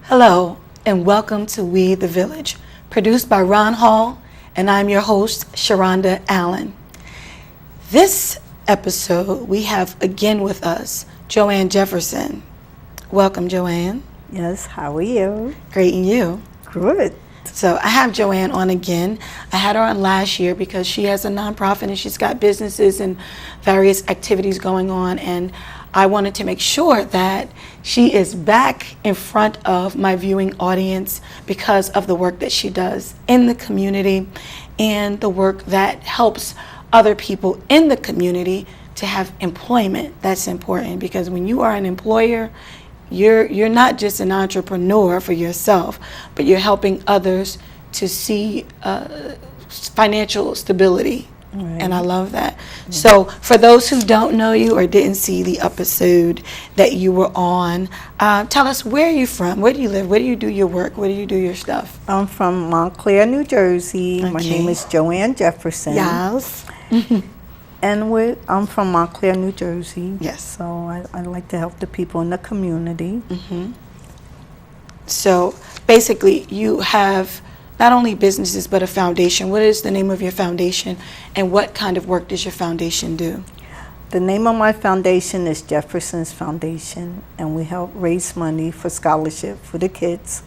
Hello, and welcome to We the Village, produced by Ron Hall, and I'm your host, Sharonda Allen. This episode, we have again with us JoAnn Jefferson. Welcome, JoAnn. Yes, how are you? Great, and you? Good. So I have JoAnn on again. I had her on last year because she has a nonprofit and she's got businesses and various activities going on, and I wanted to make sure that she is back in front of my viewing audience because of the work that she does in the community and the work that helps other people in the community to have employment. That's important because when you are an employer, you're not just an entrepreneur for yourself, but you're helping others to see financial stability. Right. And I love that. Mm-hmm. So for those who don't know you or didn't see the episode that you were on, tell us, where are you from? Where do you live? Where do you do your work? Where do you do your stuff? I'm from Montclair, New Jersey. Okay. My name is JoAnn Jefferson. Yes. And I'm from Montclair, New Jersey. Yes. So I like to help the people in the community. Mm-hmm. So basically you have not only businesses, but a foundation. What is the name of your foundation, and what kind of work does your foundation do? The name of my foundation is Jefferson's Foundation, and we help raise money for scholarship for the kids.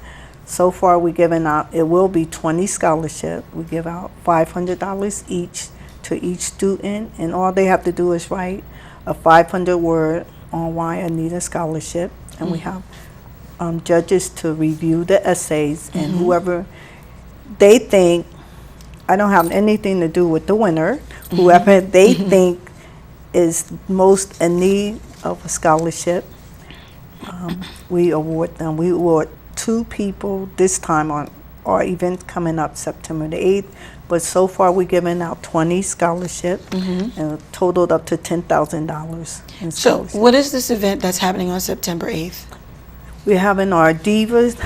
So far, we're giving out, it will be 20 scholarships. We give out $500 each to each student, and all they have to do is write a 500-word on why I need a scholarship. And we have judges to review the essays, and whoever they think, I don't have anything to do with the winner, whoever they think is most in need of a scholarship, we award them. We award 2 people this time on our event coming up September the 8th, but so far we're giving out 20 scholarships and totaled up to $10,000 in scholarships. So what is this event that's happening on September 8th? We're having our Divas.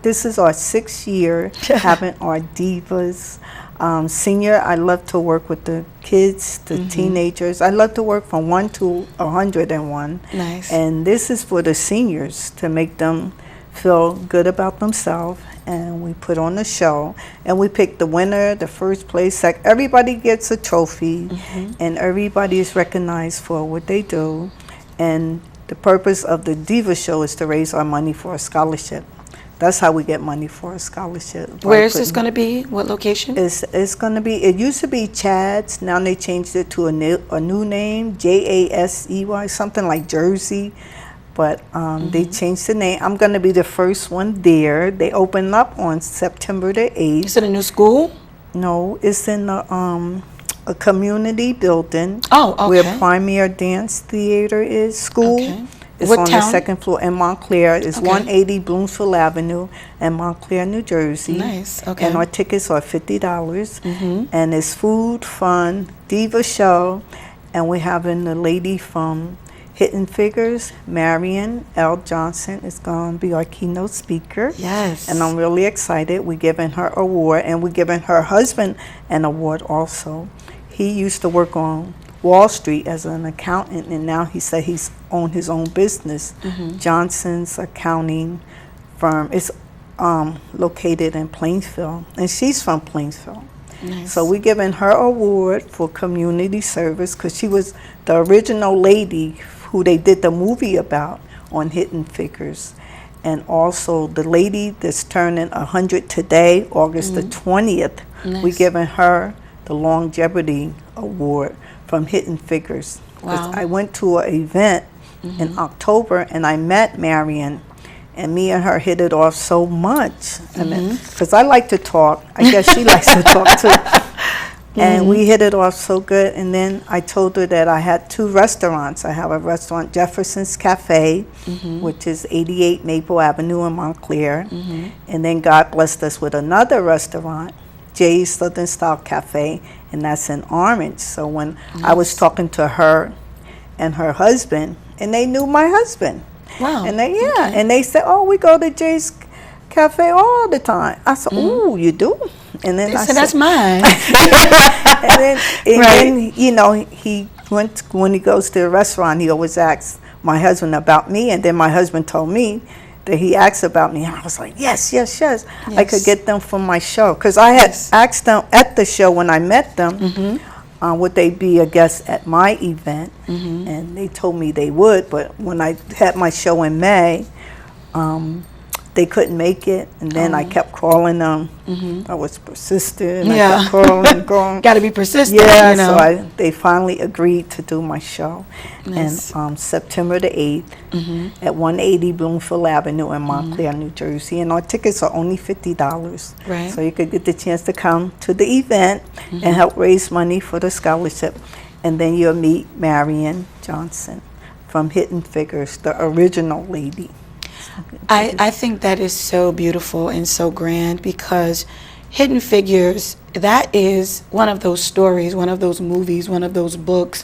This is our 6th year having our Divas. Senior, I love to work with the kids, the teenagers. I love to work from 1 to 101. Nice. And this is for the seniors to make them feel good about themselves. And we put on a show, and we pick the winner, the first place. Like everybody gets a trophy, and everybody is recognized for what they do. And the purpose of the Diva show is to raise our money for a scholarship. That's how we get money for a scholarship. Where is this going to be? What location? It's going to be, it used to be Chad's. Now they changed it to a new name, JASEY, something like Jersey. But they changed the name. I'm going to be the first one there. They open up on September the 8th. Is it a new school? No, it's in a community building. Oh, okay. Where Premier Dance Theater is, school. Okay. It's what on town? The second floor in Montclair. It's 180 Bloomfield Avenue in Montclair, New Jersey. Nice, okay. And our tickets are $50. And it's food, fun, Diva show. And we're having the lady from Hidden Figures, Marion L. Johnson, is going to be our keynote speaker. Yes. And I'm really excited. We're giving her an award, and we're giving her husband an award also. He used to work on Wall Street as an accountant, and now he said he's owned his own business. Johnson's accounting firm is located in Plainsville, and she's from Plainsville. Nice. So we're giving her award for community service because she was the original lady who they did the movie about on Hidden Figures. And also the lady that's turning 100 today, August the 20th, we're giving her the longevity award from Hidden Figures. Wow. I went to an event in October, and I met Marion, and me and her hit it off so much. Because I like to talk. I guess she likes to talk too. And we hit it off so good. And then I told her that I had 2 restaurants. I have a restaurant, Jefferson's Cafe, which is 88 Maple Avenue in Montclair. And then God blessed us with another restaurant, Jay's Southern Style Cafe, and that's in Orange. So when I was talking to her and her husband, and they knew my husband. Wow. And they and they said, "Oh, we go to Jay's Cafe all the time." I said, "Ooh, you do?" And then I said, "That's mine." and then you know, he went when he goes to the restaurant, he always asks my husband about me, and then my husband told me that he asked about me. And I was like, yes. I Yes. could get them for my show. Because I had asked them at the show when I met them, would they be a guest at my event? And they told me they would. But when I had my show in May, they couldn't make it. And then I kept calling them. I was persistent. And I kept calling. Got to be persistent. Yeah, you know? so they finally agreed to do my show. Nice. And September the 8th at 180 Bloomfield Avenue in Montclair, New Jersey. And our tickets are only $50. Right. So you could get the chance to come to the event and help raise money for the scholarship. And then you'll meet Marion Johnson from Hidden Figures, the original lady. I think that is so beautiful and so grand, because Hidden Figures, that is one of those stories, one of those movies, one of those books,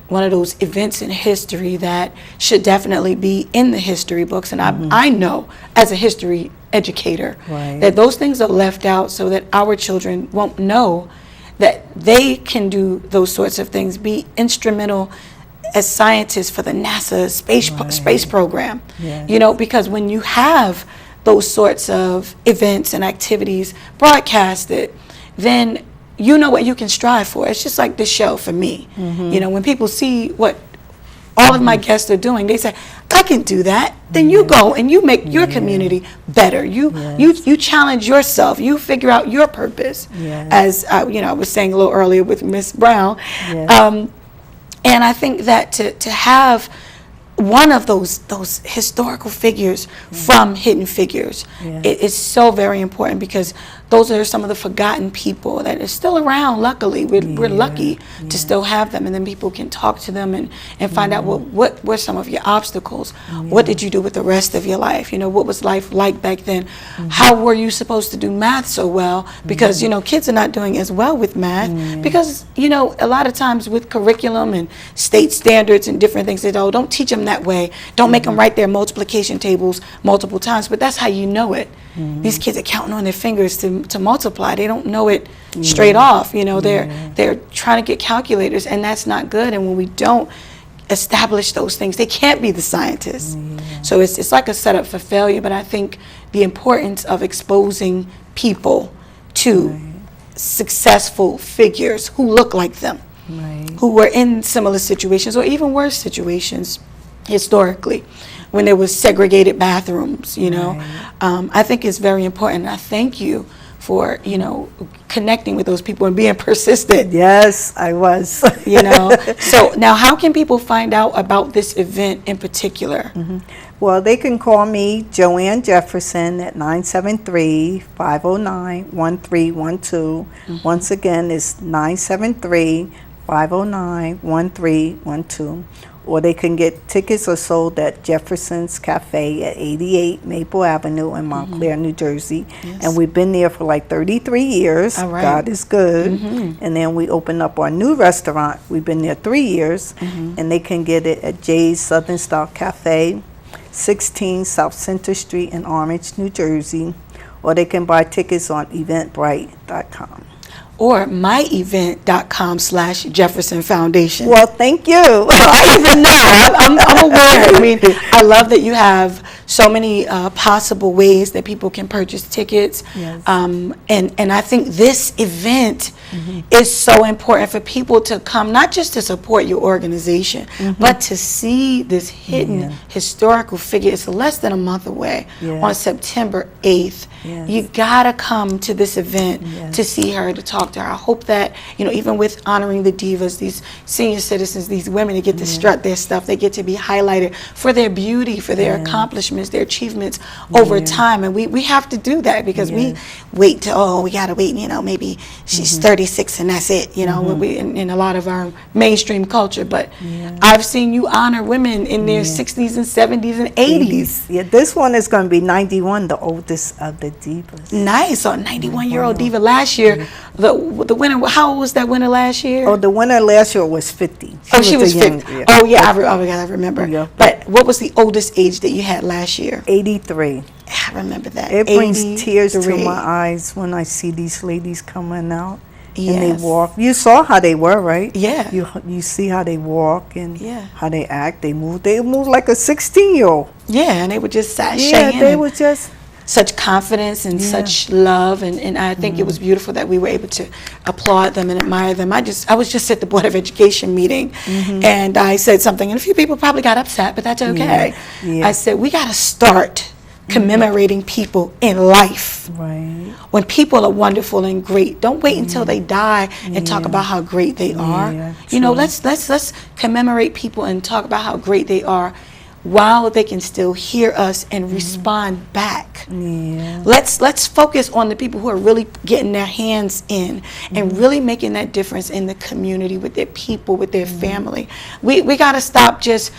one of those events in history that should definitely be in the history books. And I know, as a history educator, that those things are left out so that our children won't know that they can do those sorts of things, be instrumental as scientists for the NASA space program. You know, because when you have those sorts of events and activities broadcasted, then you know what you can strive for. It's just like this show for me. You know, when people see what all of my guests are doing, they say, I can do that. Then you go and you make your community better. You challenge yourself. You figure out your purpose. As you know, I was saying a little earlier with Miss Brown. And I think that to have one of those historical figures from Hidden Figures, it is so very important, because those are some of the forgotten people that are still around. Luckily, we're lucky to still have them, and then people can talk to them and find out what were some of your obstacles. What did you do with the rest of your life? You know, what was life like back then? How were you supposed to do math so well? Because you know, kids are not doing as well with math because, you know, a lot of times with curriculum and state standards and different things, they don't teach them that way. Don't make them write their multiplication tables multiple times, but that's how you know it. These kids are counting on their fingers to multiply. They don't know it straight off. You know, they're trying to get calculators, and that's not good. And when we don't establish those things, they can't be the scientists. So it's like a setup for failure. But I think the importance of exposing people to successful figures who look like them, who were in similar situations or even worse situations historically, when there was segregated bathrooms, you know, I think it's very important. I thank you for, you know, connecting with those people and being persistent. Yes, I was. You know, so now how can people find out about this event in particular? Well, they can call me, JoAnn Jefferson, at 973-509-1312. Once again, it's 973-509-1312. Or they can get tickets or sold at Jefferson's Cafe at 88 Maple Avenue in Montclair, New Jersey. And we've been there for like 33 years. God is good. And then we opened up our new restaurant. We've been there 3 years. And they can get it at Jay's Southern Style Cafe, 16 South Center Street in Orange, New Jersey. Or they can buy tickets on eventbrite.com. Or myevent.com/Jefferson Foundation. Well, thank you. I even know. I'm aware. I mean, I love that you have so many possible ways that people can purchase tickets. And I think this event is so important for people to come, not just to support your organization, but to see this hidden historical figure. It's less than a month away on September 8th. You gotta come to this event to see her, to talk to her. I hope that, you know, even with honoring the divas, these senior citizens, these women that get to strut their stuff, they get to be highlighted for their beauty, for their accomplishments, their achievements over time. And we have to do that, because we wait to, we gotta wait, you know, maybe she's 36 and that's it, you know, in a lot of our mainstream culture. But I've seen you honor women in their 60s and 70s and 80s. Yeah, this one is going to be 91, the oldest of the divas. Nice. So a 91-year-old diva. Last year, the winner, how old was that winner last year? Oh, the winner last year was 50. She was 50. Oh, yeah, I remember. But what was the oldest age that you had last year? 83. I remember that. It brings tears to my eyes when I see these ladies coming out. And they Yes. walk. You saw how they were, right? Yeah. You see how they walk and Yeah. how they act. They move. They move like a 16-year-old. Yeah, and they were just sashaying. Yeah, they and were just. such confidence and such love, and I think it was beautiful that we were able to applaud them and admire them. I was just at the Board of Education meeting, and I said something, and a few people probably got upset, but that's okay. Yeah. I said, we got to start commemorating people in life. Right. When people are wonderful and great, don't wait until they die and talk about how great they are. Yeah, you know, true. let's commemorate people and talk about how great they are while they can still hear us and respond back. Yeah. Let's focus on the people who are really getting their hands in and really making that difference in the community with their people, with their family. We got to stop just,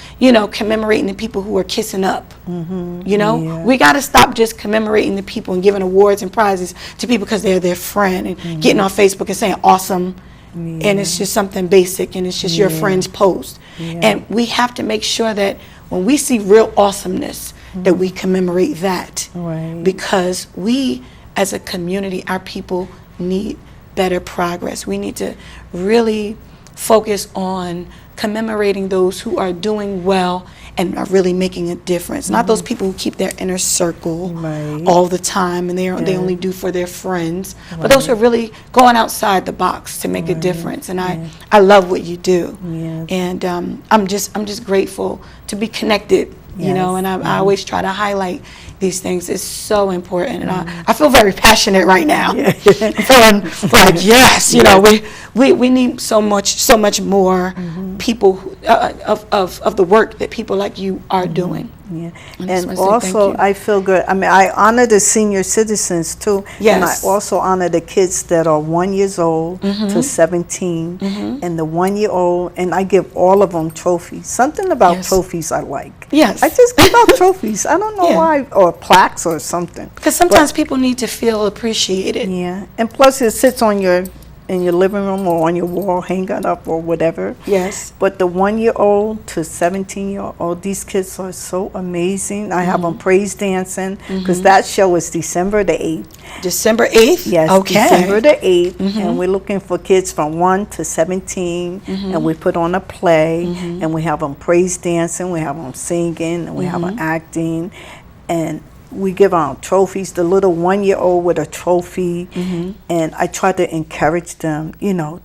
commemorating the people who are kissing up. Yeah. We got to stop just commemorating the people and giving awards and prizes to people because they're their friend and getting on Facebook and saying awesome. And it's just something basic and it's just your friend's post. And we have to make sure that when we see real awesomeness, that we commemorate that. Right. Because we, as a community, our people need better progress. We need to really focus on commemorating those who are doing well and are really making a difference. Not those people who keep their inner circle all the time and they only do for their friends, but those who are really going outside the box to make a difference. And I love what you do. And I'm just grateful to be connected, you know, and I always try to highlight these things. It's so important, and I feel very passionate right now. I'm feeling like yes, we need so much more people of the work that people like you are doing. Yeah, I just and wanna say thank also you. I feel good. I mean, I honor the senior citizens too, and I Yes. also honor the kids that are 1 year old to 17, and the 1 year old, and I give all of them trophies. Something about Yes. trophies I like. Yes. I just give out trophies. I don't know Yeah. why, or plaques or something. Because sometimes people need to feel appreciated. Yeah, and plus it sits on in your living room or on your wall, hang it up or whatever. Yes. But the 1 year old to 17-year-old, these kids are so amazing. I have them praise dancing because that show is December the 8th. December 8th? Yes, Okay. December the 8th. And we're looking for kids from 1 to 17. And we put on a play and we have them praise dancing, we have them singing, and we have them acting. And we give out trophies, the little 1 year old with a trophy, and I try to encourage them,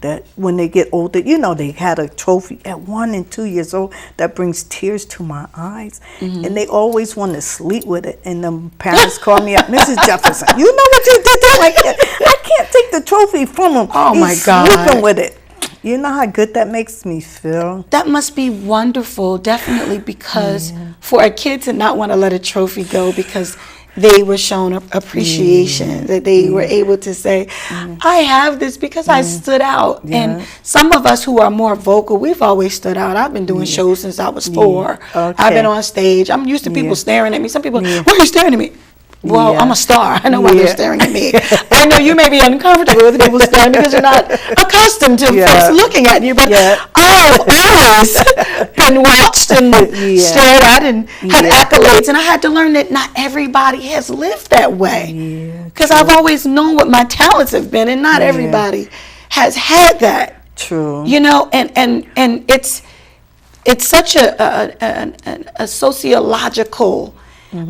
that when they get older, they had a trophy at 1 and 2 years old that brings tears to my eyes, and they always want to sleep with it, and the parents call me up, Mrs. Jefferson, you know what you did that like that? I can't take the trophy from him. Oh, He's my God. sleeping with it. You know how good that makes me feel? That must be wonderful, definitely, because for a kid to not want to let a trophy go because they were shown appreciation, that they were able to say, I have this because I stood out. And some of us who are more vocal, we've always stood out. I've been doing shows since I was 4. I've been on stage. I'm used to people staring at me. Some people, why are you staring at me? Well, I'm a star. I know why they're staring at me. I know you may be uncomfortable with people staring because you're not accustomed to folks looking at you. But I've always been watched and stared at and had accolades. And I had to learn that not everybody has lived that way. Because I've always known what my talents have been, and not everybody has had that. True. And it's such a sociological,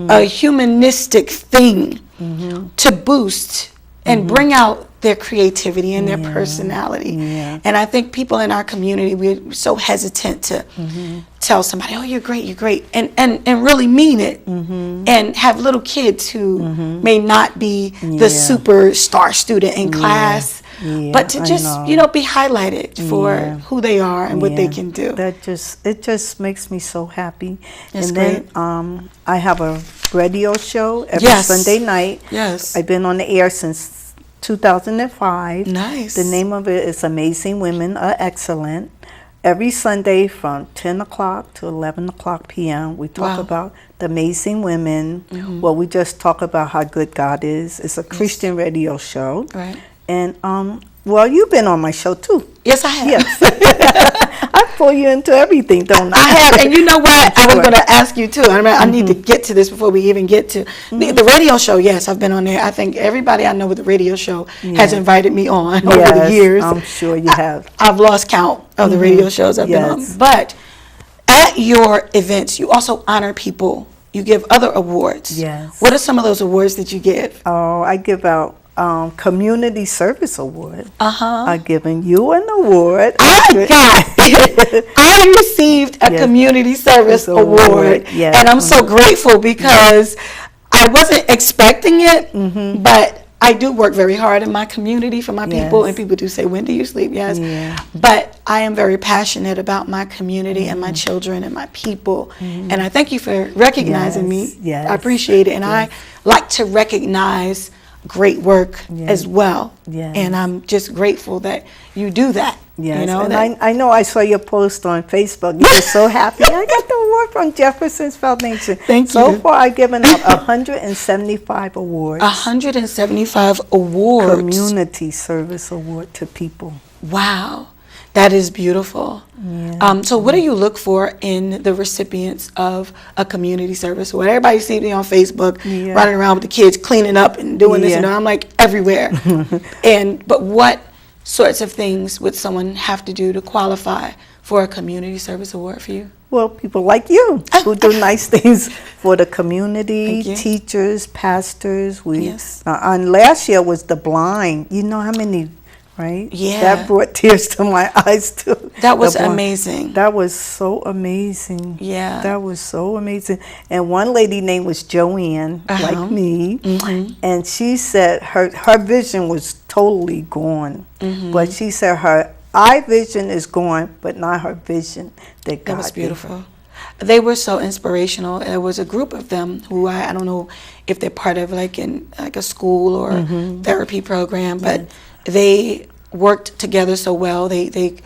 a humanistic thing to boost and bring out their creativity and their personality. And I think people in our community, we're so hesitant to tell somebody, oh, you're great, and really mean it, and have little kids who may not be the superstar student in class, but to just, be highlighted for who they are and what they can do. It just makes me so happy. That's and great. then I have a radio show every Sunday night. Yes. I've been on the air since 2005. Nice. The name of it is Amazing Women Are Excellent. Every Sunday from 10 o'clock to 11 o'clock p.m. we talk about the amazing women. Well, we just talk about how good God is. It's a Christian radio show. Right. And, well, you've been on my show, too. Yes, I have. Yes. pull you into everything, don't I? I have, and you know what? I was going to ask you too. I mean, I need to get to this before we even get to the radio show. Yes, I've been on there. I think everybody I know with the radio show has invited me on over the years. I'm sure you have. I've lost count of the radio shows I've been on. But at your events, you also honor people. You give other awards. Yes. What are some of those awards that you give? Oh, I give out Community Service Award. I've given you an award. I received a Community Service Award. Yes. And I'm so grateful because I wasn't expecting it, but I do work very hard in my community for my people, and people do say, when do you sleep? Yes. Yeah. But I am very passionate about my community and my children and my people. And I thank you for recognizing me. Yes. I appreciate it. And I like to recognize great work as well. Yes. And I'm just grateful that you do that. Yes, You know, and that, I know I saw your post on Facebook. You were so happy. I got the award from Jefferson's Foundation. Thank you. So far, I've given out 175 awards. 175 awards. Community Service Award to people. Wow. That is beautiful. Yeah. So what do you look for in the recipients of a community service award? Everybody sees me on Facebook running around with the kids, cleaning up and doing this and that. I'm like everywhere. But what sorts of things would someone have to do to qualify for a community service award for you? Well, people like you who do nice things for the community, teachers, pastors. And last year was the blind. You know how many, right? Yeah. That brought tears to my eyes too. That was amazing. That was so amazing. Yeah. That was so amazing. And one lady name was JoAnn, like me, and she said her vision was totally gone. But she said her eye vision is gone, but not her vision that God That was beautiful. gave her. They were so inspirational. There was a group of them who I don't know if they're part of like a school or therapy program, but they worked together so well. They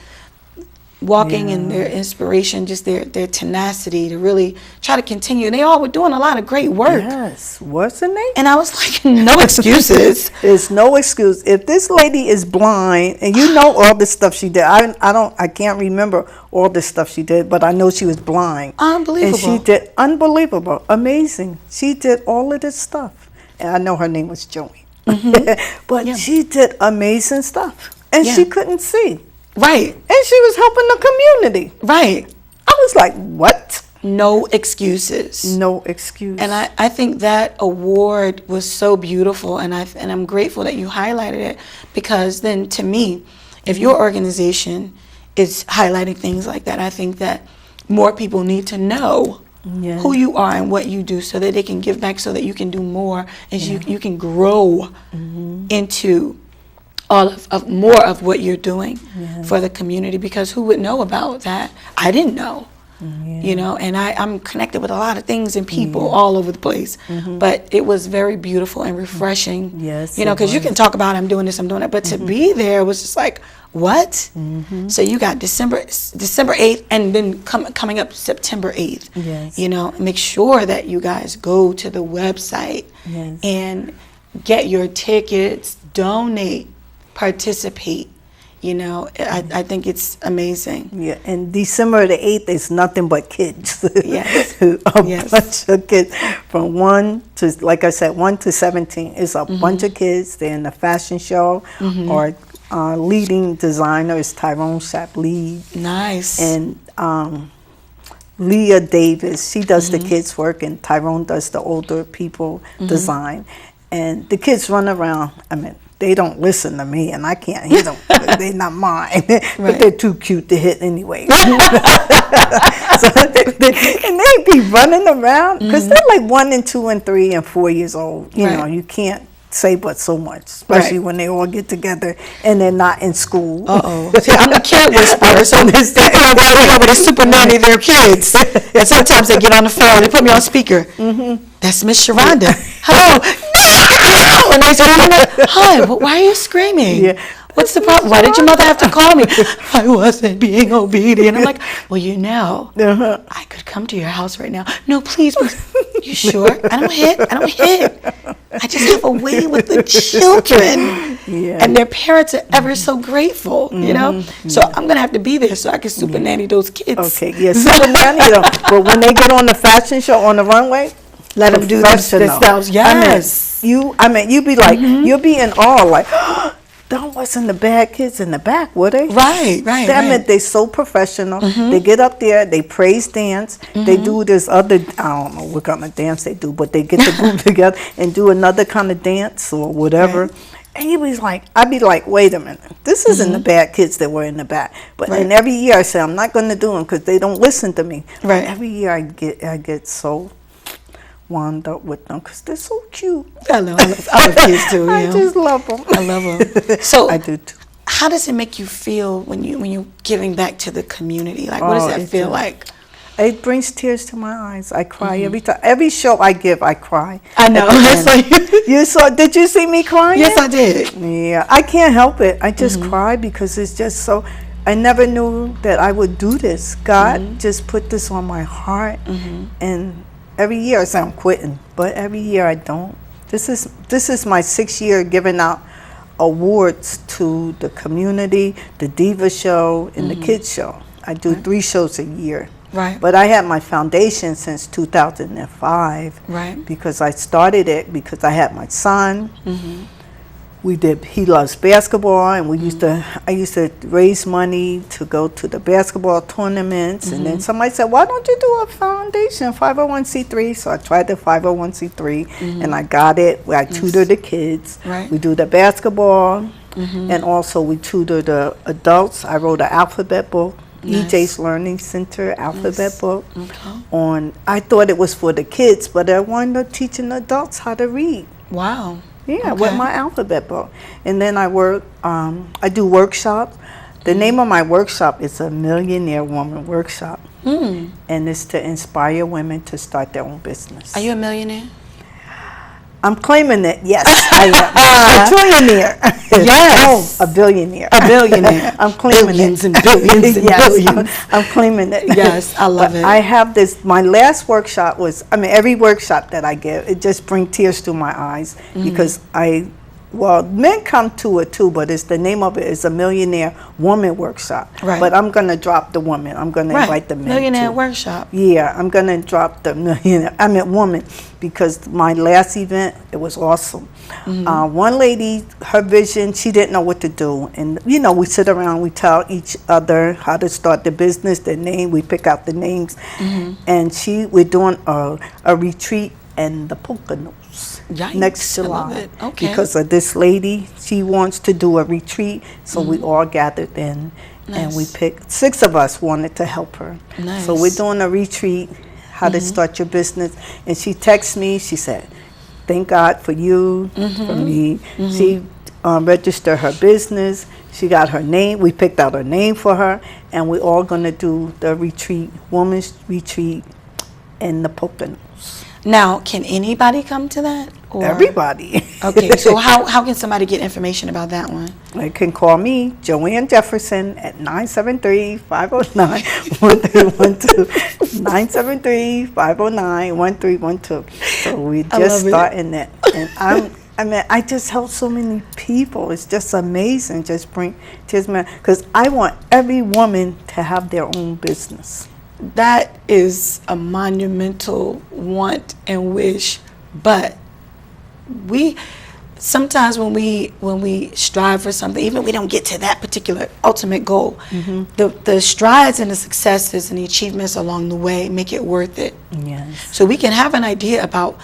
walking in their inspiration, just their tenacity to really try to continue. And they all were doing a lot of great work. Yes, wasn't they? And I was like, no excuses. There's no excuse. If this lady is blind, and you know all the stuff she did, I can't remember all the stuff she did, but I know she was blind. Unbelievable. And she did unbelievable, amazing. She did all of this stuff. And I know her name was Joey. But she did amazing stuff. And she couldn't see. Right. And she was helping the community. Right. I was like, what? No excuses. No excuse. And I think that award was so beautiful, and I'm grateful that you highlighted it, because then to me, if your organization is highlighting things like that, I think that more people need to know who you are and what you do, so that they can give back, so that you can do more, and you can grow into all of more of what you're doing for the community, because who would know about that? I didn't know. You know, and I'm connected with a lot of things and people all over the place. But it was very beautiful and refreshing. Yes, you know, because you can talk about I'm doing this, I'm doing that, but to be there was just like, what? So you got December 8th, and then coming up September 8th. Yes. You know, make sure that you guys go to the website and get your tickets, donate, participate. You know, I think it's amazing. Yeah, and December the 8th is nothing but kids. Yes. A bunch of kids from 1 to, like I said, 1 to 17. It's a bunch of kids. They're in the fashion show. Our leading designer is Tyrone Shapley. Nice. And Leah Davis, she does the kids' work, and Tyrone does the older people design. And the kids run around. I mean, they don't listen to me, and I can't hear them. They're not mine, but they're too cute to hit anyway. And they be running around, because they're like 1 and 2 and 3 and 4 years old. You know, you can't say but so much, especially when they all get together and they're not in school. See, I'm the kid whisperer, so they come over to super nanny their kids, and sometimes they get on the phone. They put me on speaker. That's Miss Sharonda. Hello. No! And they say, hi, why are you screaming? What's the problem? Why did your mother have to call me? I wasn't being obedient. I'm like, well, you know, I could come to your house right now. No, please. You sure? I don't hit. I just have a way with the children. Yeah. and their parents are ever so grateful, you know? So I'm going to have to be there so I can super nanny those kids. Okay, yeah, super nanny them. But when they get on the fashion show on the runway, Let them do this professional. themselves. Yes. You be like, you'll be in awe, like, that wasn't the bad kids in the back, were they? Right. That meant they so professional. They get up there, they praise dance, they do this other, I don't know what kind of dance they do, but they get the group together and do another kind of dance or whatever. Right. And I'd be like, wait a minute, this isn't the bad kids that were in the back. But and every year I say, I'm not going to do them because they don't listen to me. Right. But every year I get so wound up with them because they're so cute. I love kids too. I just love them. I love them. So I do too. how does it make you feel when you're giving back to the community? Like, what does that feel like? It brings tears to my eyes. I cry every time. Every show I give, I cry. I know. Did you see me crying? Yes, I did. Yeah, I can't help it. I just cry because it's just so, I never knew that I would do this. God just put this on my heart. And every year I say I'm quitting, but every year I don't. This is my 6th year giving out awards to the community, the Diva show, and the Kids show. I do 3 shows a year. Right. But I had my foundation since 2005. Right. Because I started it because I had my son. He loves basketball, and I used to raise money to go to the basketball tournaments. And then somebody said, why don't you do a foundation, 501c3? So I tried the 501c3 and I got it. I tutor the kids. Right. We do the basketball, and also we tutor the adults. I wrote an alphabet book. EJ's Learning Center alphabet book. I thought it was for the kids, but I wound up teaching adults how to read. Wow. Yeah, with my alphabet book. And then I do workshops. The name of my workshop is a Millionaire Woman Workshop. And it's to inspire women to start their own business. Are you a millionaire? I'm claiming it, yes. I am. A trillionaire. Yes. No, a billionaire. A billionaire. I'm claiming billions it. And billions and billions. I'm claiming it. Yes, I love it. I have this, my last workshop was, every workshop that I give, it just brings tears to my eyes because men come to it too, but the name of it is a Millionaire Woman Workshop. Right. But I'm going to drop the woman. I'm going to invite the men Millionaire too. Workshop. Yeah, I'm going to drop the woman because my last event, it was awesome. One lady, her vision, she didn't know what to do. And, we sit around, we tell each other how to start the business, the name, we pick out the names. And we're doing a retreat in the Poconos. Yikes, next July. I love it. Okay. Because of this lady, she wants to do a retreat, so we all gathered in, and we picked 6 of us wanted to help her. Nice. So we're doing a retreat, how to start your business, and she texted me. She said, "Thank God for you, for me." She registered her business. She got her name. We picked out her name for her, and we're all gonna do the retreat, women's retreat, in the Poconos. Now, can anybody come to that? Or? Everybody. Okay, so how can somebody get information about that one? They can call me, JoAnn Jefferson, at 973-509-1312. 973-509-1312. So we just starting it. And I just help so many people. It's just amazing. Just bring tears, man. Because I want every woman to have their own business. That is a monumental want and wish, but sometimes when we strive for something, even if we don't get to that particular ultimate goal, the strides and the successes and the achievements along the way make it worth it. Yes. So we can have an idea about,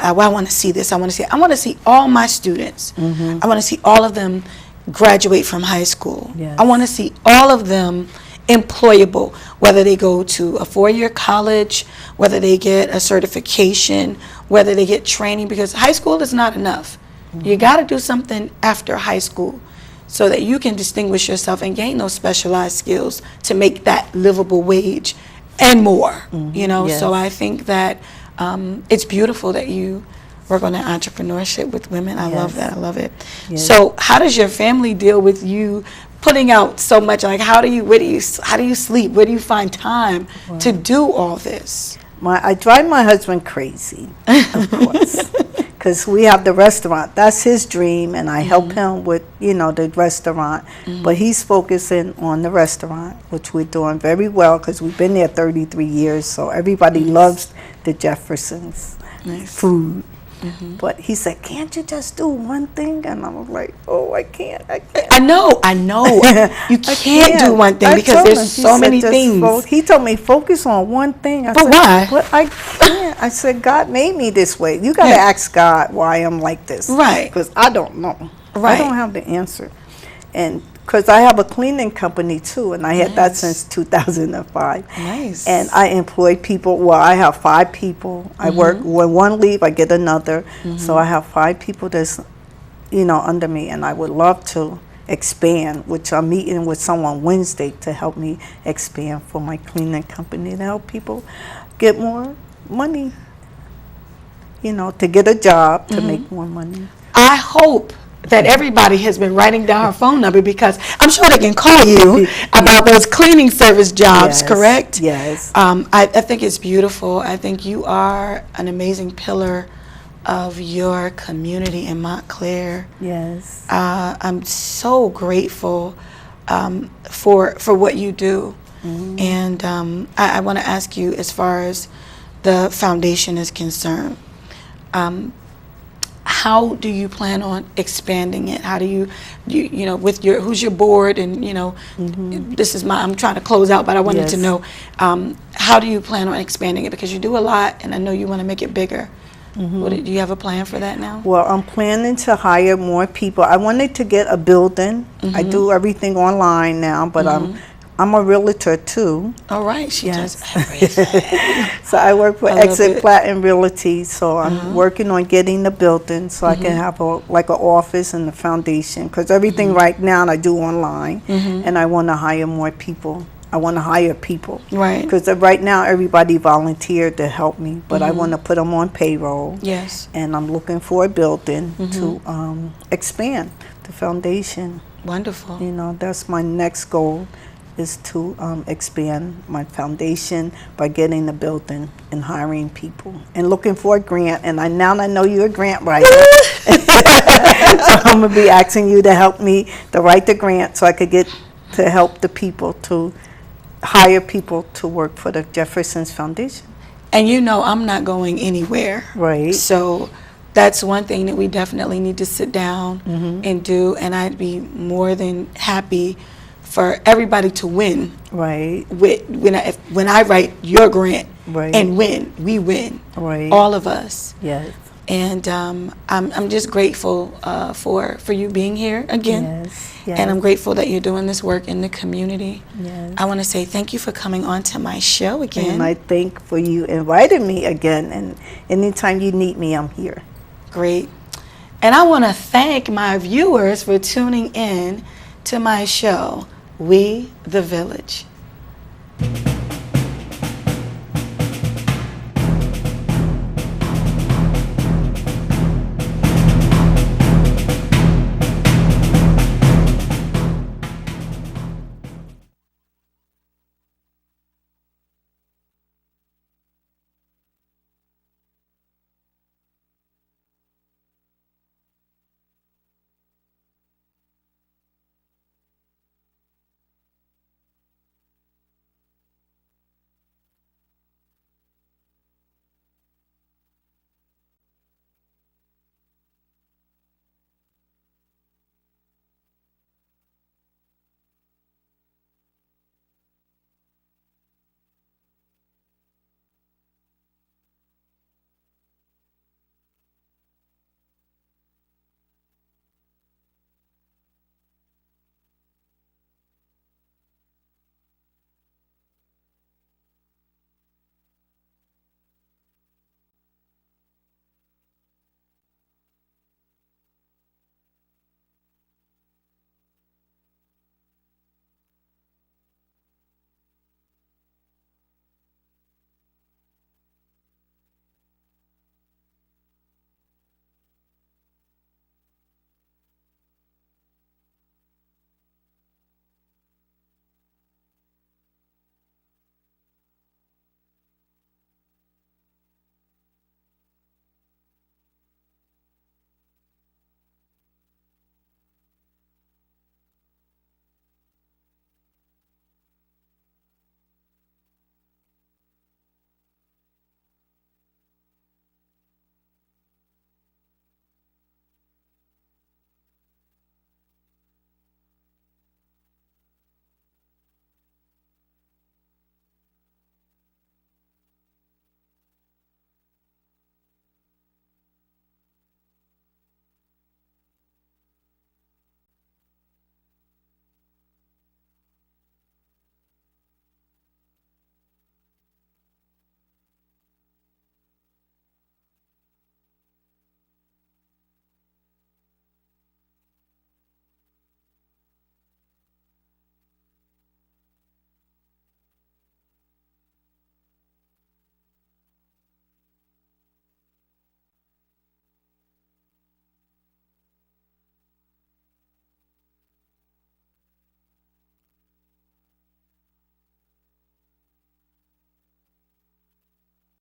I want to see this. I want to see all my students. I want to see all of them graduate from high school. Yes. I want to see all of them employable, whether they go to a 4-year college, whether they get a certification, whether they get training, because high school is not enough. You got to do something after high school so that you can distinguish yourself and gain those specialized skills to make that livable wage and more. Yes. So I think that it's beautiful that you work on that entrepreneurship with women. I love that. I love it. Yes. So how does your family deal with you putting out so much? Like, how do you sleep? Where do you find time to do all this? I drive my husband crazy, of course, because we have the restaurant. That's his dream, and I help him with, the restaurant. But he's focusing on the restaurant, which we're doing very well because we've been there 33 years. So everybody loves the Jeffersons food. But he said, "Can't you just do one thing?" And I was like, "Oh, I can't. I know. You can't do one thing because there's so many things. He told me, "Focus on one thing." But why? But I can't. I said, "God made me this way. You got to ask God why I'm like this." Right. Because I don't know. Right. I don't have the answer. And because I have a cleaning company too, and I had that since 2005. Nice. And I employ people. Well, I have 5 people. I work, when one leave, I get another. So I have 5 people that's, under me, and I would love to expand, which I'm meeting with someone Wednesday to help me expand for my cleaning company to help people get more money, to get a job, to make more money. I hope that everybody has been writing down her phone number because I'm sure they can call you about those cleaning service jobs, correct? Yes. I think it's beautiful. I think you are an amazing pillar of your community in Montclair. Yes. I'm so grateful for what you do. And I want to ask you, as far as the foundation is concerned, how do you plan on expanding it? How do you with who's your board? And this is I'm trying to close out, but I wanted to know, how do you plan on expanding it? Because you do a lot, and I know you want to make it bigger. Do you have a plan for that now? Well, I'm planning to hire more people. I wanted to get a building. I do everything online now, but I'm a realtor too. All right, she does everything. So I work for Exit Platinum Realty. So I'm working on getting the building so I can have an office and the foundation. Because everything right now I do online, and I want to hire more people. I want to hire people. Right. Because right now everybody volunteered to help me, but I want to put them on payroll. Yes. And I'm looking for a building to expand the foundation. Wonderful. That's my next goal, is to expand my foundation by getting a building and hiring people and looking for a grant. And now I know you're a grant writer. So I'm going to be asking you to help me to write the grant so I could get to help the people to hire people to work for the Jefferson's Foundation. And I'm not going anywhere. Right. So that's one thing that we definitely need to sit down and do. And I'd be more than happy for everybody to win. Right. When I write your grant and we win. Right. All of us. Yes. And I'm just grateful for you being here again. Yes. Yes. And I'm grateful that you're doing this work in the community. Yes. I want to say thank you for coming on to my show again. And I thank for you inviting me again. And anytime you need me, I'm here. Great. And I want to thank my viewers for tuning in to my show, We the Village.